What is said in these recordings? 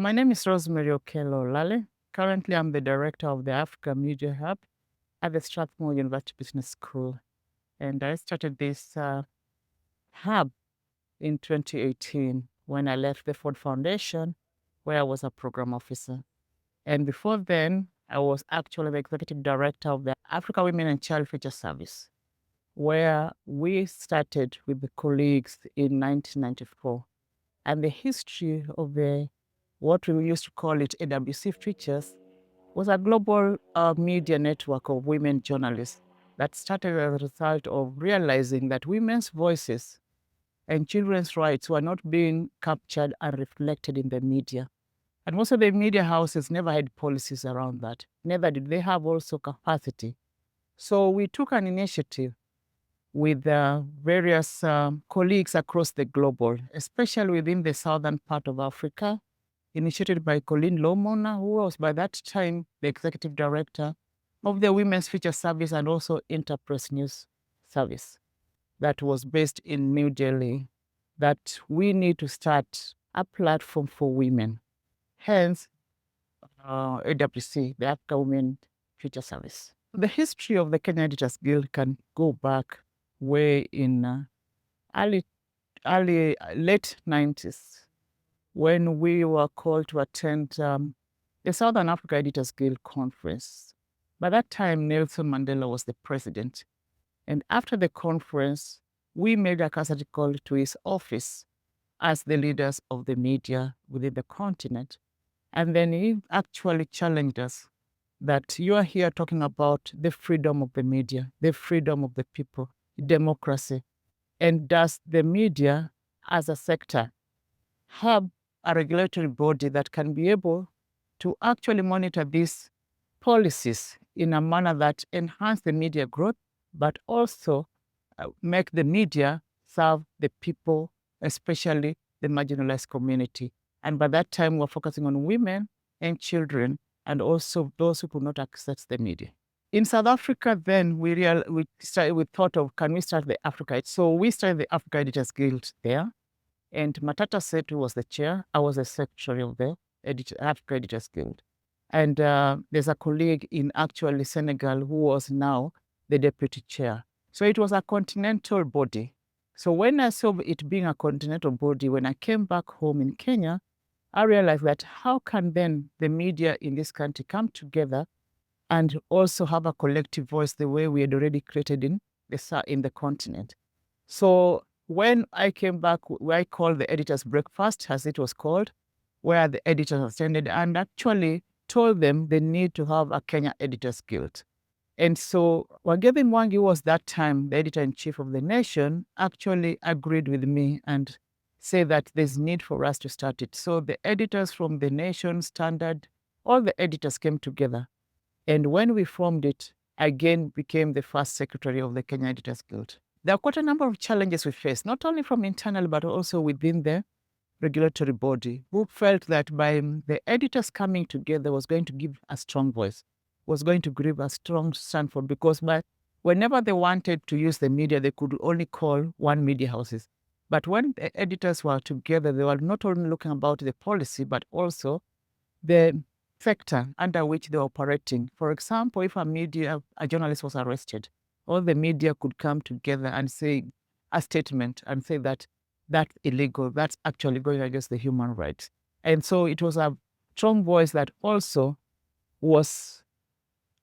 My name is Rosemary Okello Lale. Currently, I'm the director of the Africa Media Hub at the Strathmore University Business School. And I started this hub in 2018 when I left the Ford Foundation, where I was a program officer. And before then, I was actually the executive director of the Africa Women and Child Future Service, where we started with the colleagues in 1994. And the history of what we used to call it AWC Features was a global media network of women journalists that started as a result of realizing that women's voices and children's rights were not being captured and reflected in the media. And most of the media houses never had policies around that. Neither did they have also capacity. So we took an initiative with various colleagues across the globe, especially within the southern part of Africa, initiated by Colleen Lomona, who was by that time the executive director of the Women's Future Service and also Interpress News Service that was based in New Delhi, that we need to start a platform for women. Hence, AWC, the Africa Women Future Service. The history of the Kenya Editors Guild can go back way in late 90s, when we were called to attend the Southern Africa Editors Guild conference. By that time, Nelson Mandela was the president. And after the conference, we made a courtesy call to his office as the leaders of the media within the continent. And then he actually challenged us that you are here talking about the freedom of the media, the freedom of the people, democracy. And does the media as a sector have a regulatory body that can be able to actually monitor these policies in a manner that enhance the media growth, but also make the media serve the people, especially the marginalized community. And by that time, we're focusing on women and children, and also those who could not access the media. In South Africa, then we thought of, can we start the Africa? So we started the Africa Editors Guild there. And Matata Setu was the chair. I was the secretary of the Africa Editors Guild. And there's a colleague in actually Senegal who was now the deputy chair. So it was a continental body. So when I saw it being a continental body, when I came back home in Kenya, I realized that how can then the media in this country come together and also have a collective voice the way we had already created in the continent. So when I came back, I called the editors' breakfast, as it was called, where the editors attended and actually told them they need to have a Kenya Editors Guild. And so Wagebe Mwangi was that time the editor-in-chief of the nation, actually agreed with me and said that there's need for us to start it. So the editors from the Nation, Standard, all the editors came together. And when we formed it, I again became the first secretary of the Kenya Editors Guild. There are quite a number of challenges we faced, not only from internal, but also within the regulatory body, who felt that by the editors coming together was going to give a strong voice, was going to give a strong stand for, because whenever they wanted to use the media, they could only call one media houses. But when the editors were together, they were not only looking about the policy, but also the sector under which they were operating. For example, if a journalist was arrested, all the media could come together and say a statement and say that that's illegal, that's actually going against the human rights. And so it was a strong voice that also was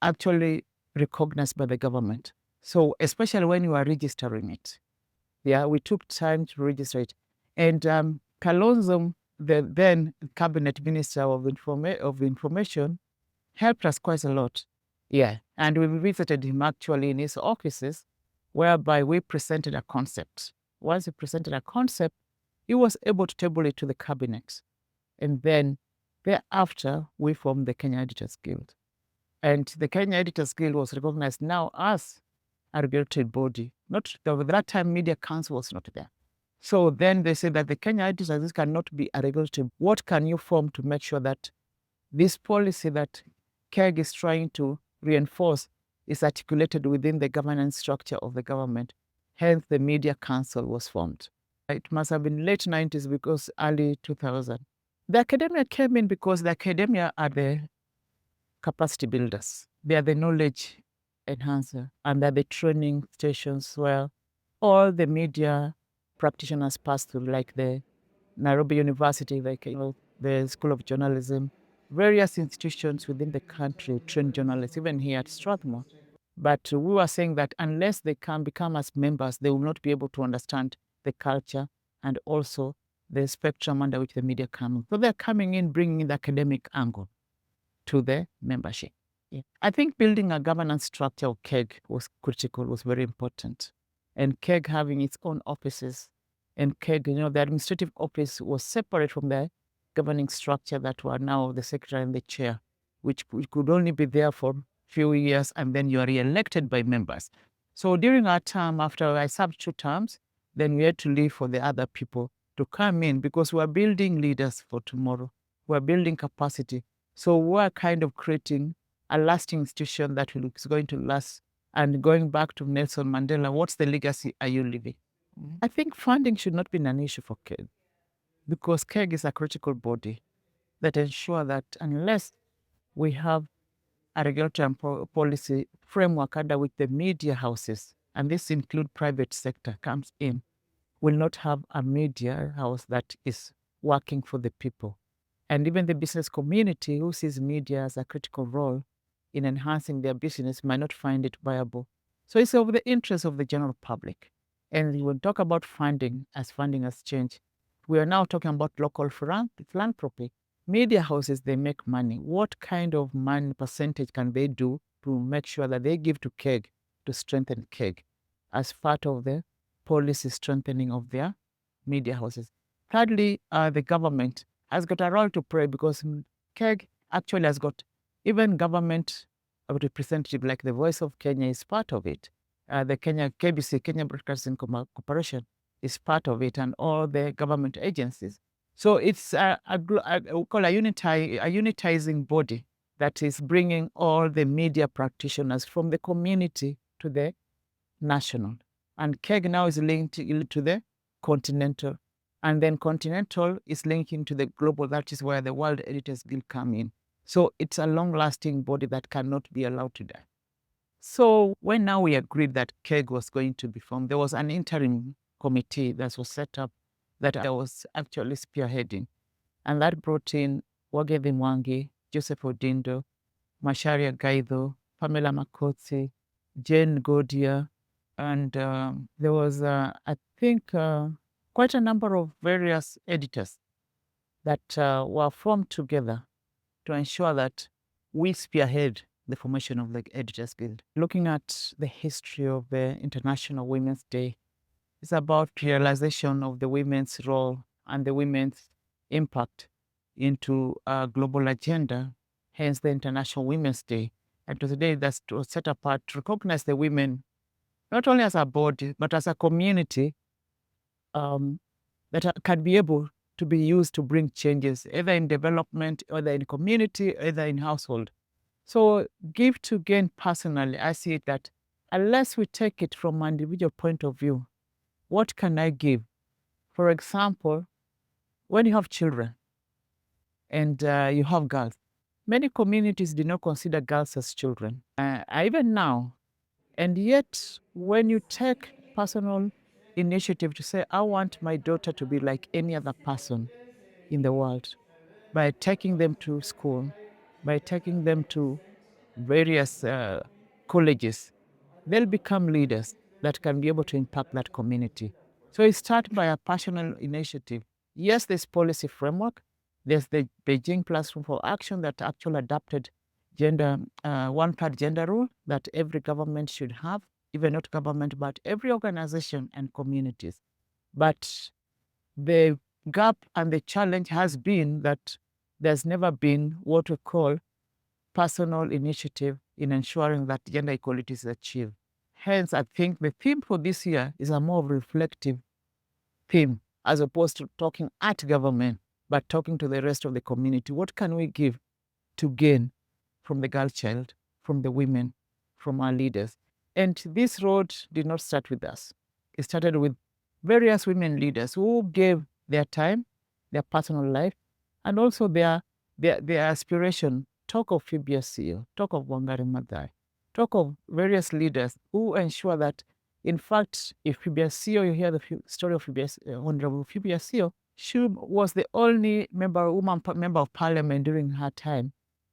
actually recognized by the government. So especially when you are registering it. Yeah, we took time to register it. And Kalonzo, the then cabinet minister of information, helped us quite a lot. Yeah, and we visited him actually in his offices, whereby we presented a concept. Once he presented a concept, he was able to table it to the cabinet. And then thereafter, we formed the Kenya Editors Guild. And the Kenya Editors Guild was recognized now as a regulatory body. At that time, Media Council was not there. So then they said that the Kenya Editors cannot be a regulatory. What can you form to make sure that this policy that KEG is trying to reinforce is articulated within the governance structure of the government? Hence, the Media Council was formed. It must have been late 90s because early 2000 The academia came in because the academia are the capacity builders. They are the knowledge enhancer, and they're the training stations where all the media practitioners pass through, like the Nairobi University, like the School of Journalism, various institutions within the country train journalists, even here at Strathmore. But we were saying that unless they can become as members, they will not be able to understand the culture and also the spectrum under which the media come. So they're coming in, bringing in the academic angle to the membership. Yeah. I think building a governance structure of KEG was critical, was very important. And KEG having its own offices, and KEG, the administrative office was separate from the governing structure that were now the secretary and the chair, which could only be there for a few years and then you are re-elected by members. So during our term, after I served 2 terms, then we had to leave for the other people to come in because we are building leaders for tomorrow. We are building capacity. So we're kind of creating a lasting institution that is going to last. And going back to Nelson Mandela, what's the legacy are you leaving? I think funding should not be an issue for KEG because KEG is a critical body that ensure that unless we have a regulatory and policy framework under which the media houses, and this include private sector, comes in, will not have a media house that is working for the people. And even the business community who sees media as a critical role in enhancing their business might not find it viable. So it's of the interest of the general public. And when we talk about funding, as funding has changed, we are now talking about local philanthropy. Media houses, they make money. What kind of money percentage can they do to make sure that they give to KEG to strengthen KEG as part of the policy strengthening of their media houses? Thirdly, the government has got a role to play because KEG actually has got even government representative like the Voice of Kenya is part of it. The KBC, Kenya Broadcasting Corporation, is part of it, and all the government agencies. So it's we call a unitizing body that is bringing all the media practitioners from the community to the national. And KEG now is linked to the continental. And then continental is linking to the global. That is where the World Editors Guild come in. So it's a long-lasting body that cannot be allowed to die. So when now we agreed that KEG was going to be formed, there was an interim committee that was set up that I was actually spearheading. And that brought in Wagethi Mwangi, Joseph Odindo, Macharia Gaitho, Pamela Makotsi, Jane Godia, and there was, I think, quite a number of various editors that were formed together to ensure that we spearhead the formation of the Editors Guild. Looking at the history of the International Women's Day, it's about realization of the women's role and the women's impact into a global agenda, hence the International Women's Day. And today that's to set apart to recognize the women, not only as a body, but as a community that can be able to be used to bring changes, either in development, either in community, either in household. So give to gain personally, I see it that unless we take it from an individual point of view, what can I give? For example, when you have children and you have girls, many communities do not consider girls as children, even now. And yet, when you take personal initiative to say, I want my daughter to be like any other person in the world, by taking them to school, by taking them to various colleges, they'll become leaders that can be able to impact that community. So it starts by a personal initiative. Yes, there's policy framework. There's the Beijing Platform for Action that actually adopted gender, one-third gender rule that every government should have, even not government, but every organization and communities. But the gap and the challenge has been that there's never been what we call personal initiative in ensuring that gender equality is achieved. Hence, I think the theme for this year is a more reflective theme as opposed to talking at government, but talking to the rest of the community. What can we give to gain from the girl child, from the women, from our leaders? And this road did not start with us. It started with various women leaders who gave their time, their personal life, And also their aspiration, talk of Phoebe Seal, talk of Wangari Maathai, talk of various leaders who ensure that, in fact, if Phoebe Seal, you hear the story of Honorable Phoebe Seal, she was the only member of parliament during her time.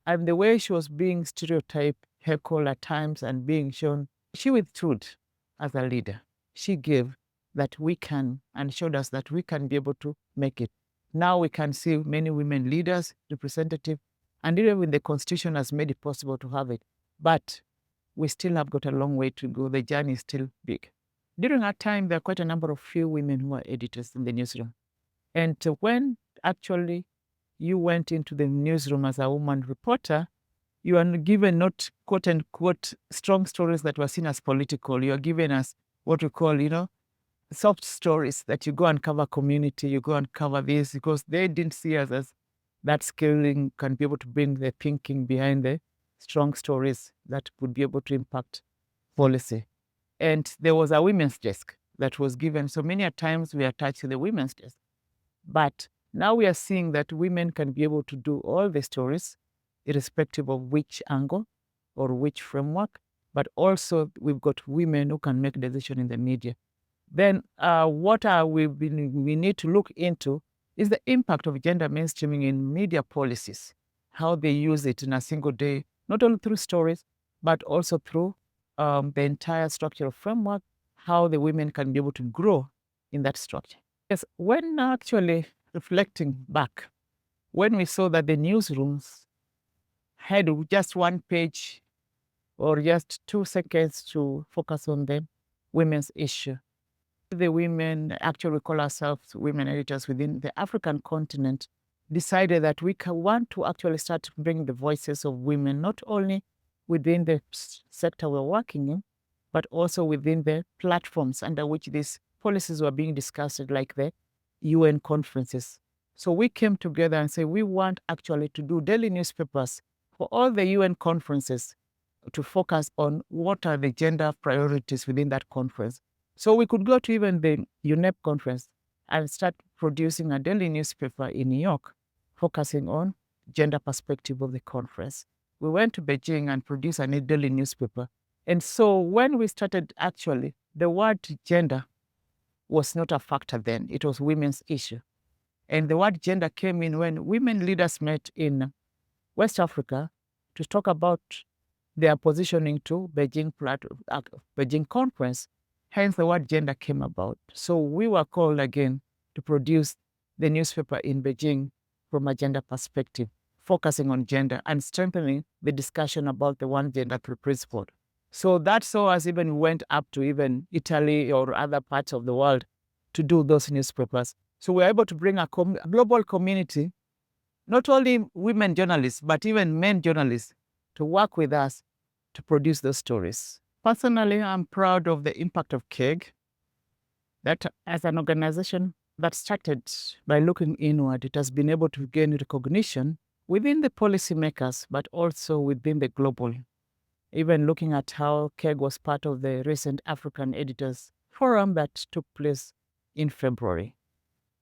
And the way she was being stereotyped, heckled at times, and being shown, she withstood as a leader. She gave that we can, and showed us that we can be able to make it. Now we can see many women leaders, representative, and even the Constitution has made it possible to have it. But we still have got a long way to go. The journey is still big. During our time, there are quite a number of few women who are editors in the newsroom. And when actually you went into the newsroom as a woman reporter, you are given not quote unquote strong stories that were seen as political. You are given as what we call, soft stories, that you go and cover community, you go and cover this, because they didn't see us as that skilling can be able to bring the thinking behind the strong stories that could be able to impact policy. And there was a women's desk that was given. So many a times we are attached to the women's desk. But now we are seeing that women can be able to do all the stories, irrespective of which angle or which framework. But also we've got women who can make decisions in the media. Then what we need to look into is the impact of gender mainstreaming in media policies, how they use it in a single day, not only through stories, but also through the entire structural framework, how the women can be able to grow in that structure. Yes, when actually reflecting back, when we saw that the newsrooms had just one page or just 2 seconds to focus on the women's issue, the women, actually we call ourselves women editors within the African continent, decided that we want to actually start to bring the voices of women, not only within the sector we're working in, but also within the platforms under which these policies were being discussed, like the UN conferences. So we came together and said, we want actually to do daily newspapers for all the UN conferences to focus on what are the gender priorities within that conference. So we could go to even the UNEP conference and start producing a daily newspaper in New York, focusing on gender perspective of the conference. We went to Beijing and produced a daily newspaper. And so when we started, actually, the word gender was not a factor then. It was women's issue. And the word gender came in when women leaders met in West Africa to talk about their positioning to Beijing conference. Hence, the word gender came about. So we were called again to produce the newspaper in Beijing from a gender perspective, focusing on gender and strengthening the discussion about the one gender principle. So that saw us even went up to even Italy or other parts of the world to do those newspapers. So we were able to bring a global community, not only women journalists, but even men journalists, to work with us to produce those stories. Personally, I'm proud of the impact of KEG, that as an organization that started by looking inward, it has been able to gain recognition within the policymakers, but also within the global. Even looking at how KEG was part of the recent African Editors Forum that took place in February.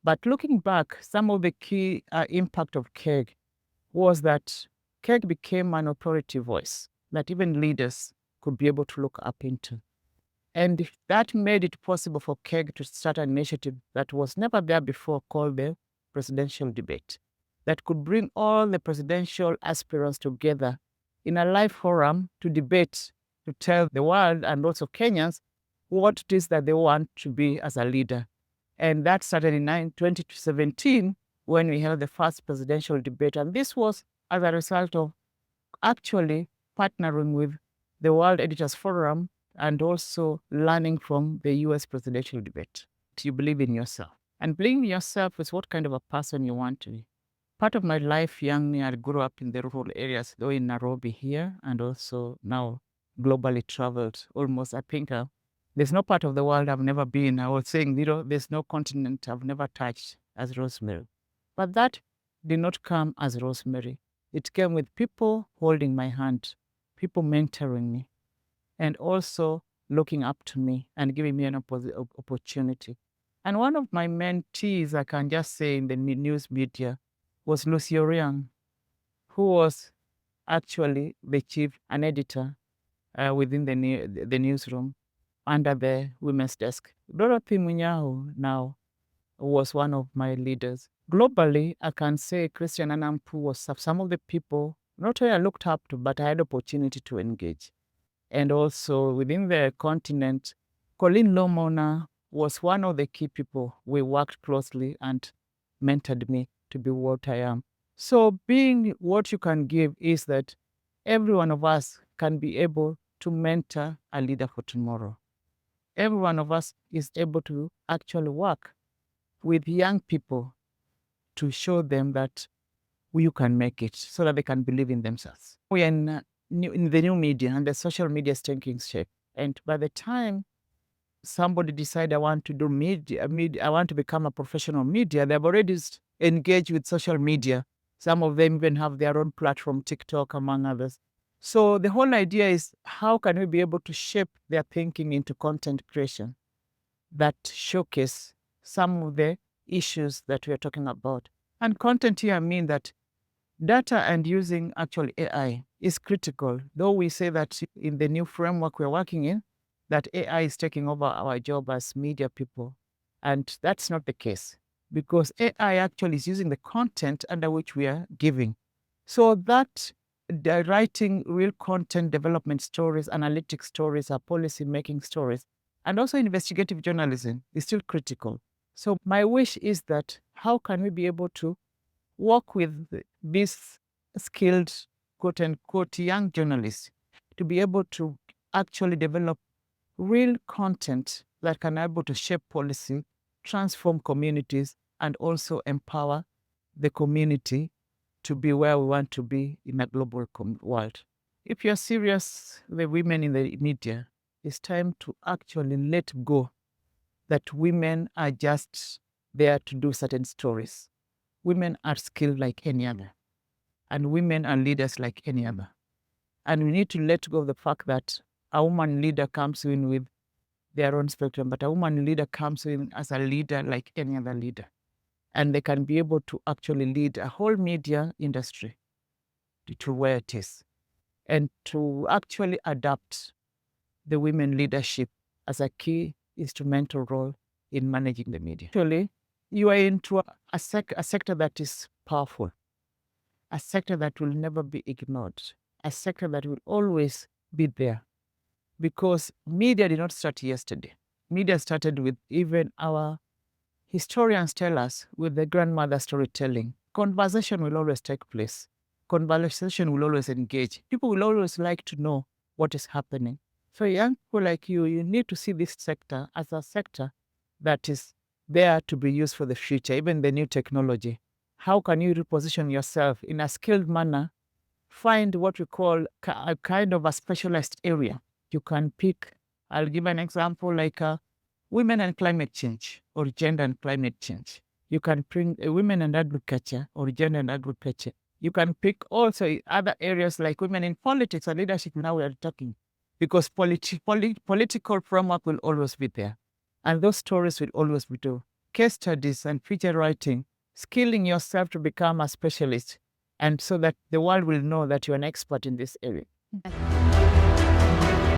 But looking back, some of the key impact of KEG was that KEG became an authority voice that even leaders could be able to look up into. And that made it possible for KEG to start an initiative that was never there before, called the presidential debate, that could bring all the presidential aspirants together in a live forum to debate, to tell the world and also Kenyans what it is that they want to be as a leader. And that started in 2017 when we held the first presidential debate. And this was as a result of actually partnering with the World Editors Forum and also learning from the US presidential debate. You believe in yourself. And believing in yourself is what kind of a person you want to be. Part of my life, young, I grew up in the rural areas, though in Nairobi here, and also now globally traveled almost. I think there's no part of the world I've never been. I was saying, there's no continent I've never touched as Rosemary. But that did not come as Rosemary. It came with people holding my hand, people mentoring me, and also looking up to me and giving me an opportunity. And one of my mentees, I can just say in the news media, was Lucy Oriang, who was actually the chief, an editor within the newsroom under the women's desk. Dorothy Munyao now was one of my leaders. Globally, I can say Christian Anampu was some of the people not only I looked up to, but I had opportunity to engage. And also within the continent, Colleen Lomona was one of the key people. We worked closely and mentored me to be what I am. So being what you can give is that every one of us can be able to mentor a leader for tomorrow. Every one of us is able to actually work with young people to show them that you can make it so that they can believe in themselves. We are in the new media, and the social media is taking shape. And by the time somebody decide I want to do media, I want to become a professional media, they've already engaged with social media. Some of them even have their own platform, TikTok, among others. So the whole idea is how can we be able to shape their thinking into content creation that showcase some of the issues that we are talking about. And content here, I mean that data and using actually AI is critical, though we say that in the new framework we're working in, that AI is taking over our job as media people. And that's not the case, because AI actually is using the content under which we are giving. So that the writing real content development stories, analytic stories, or policy making stories, and also investigative journalism is still critical. So my wish is that how can we be able to work with these skilled, quote unquote, young journalists to be able to actually develop real content that can be able to shape policy, transform communities, and also empower the community to be where we want to be in a global world. If you're serious, the women in the media, it's time to actually let go that women are just there to do certain stories. Women are skilled like any other, and women are leaders like any other. And we need to let go of the fact that a woman leader comes in with their own spectrum, but a woman leader comes in as a leader like any other leader. And they can be able to actually lead a whole media industry to where it is, and to actually adapt the women leadership as a key instrumental role in managing the media. Actually, you are into a sector that is powerful, a sector that will never be ignored, a sector that will always be there. Because media did not start yesterday. Media started with, even our historians tell us, with the grandmother storytelling. Conversation will always take place. Conversation will always engage. People will always like to know what is happening. So young people like you need to see this sector as a sector that is there to be used for the future, even the new technology. How can you reposition yourself in a skilled manner? Find what we call a kind of a specialized area. You can pick, I'll give an example like women and climate change, or gender and climate change. You can bring women and agriculture, or gender and agriculture. You can pick also other areas like women in politics and leadership. Now we are talking, because political framework will always be there. And those stories will always be there. Case studies and feature writing, skilling yourself to become a specialist, and so that the world will know that you're an expert in this area.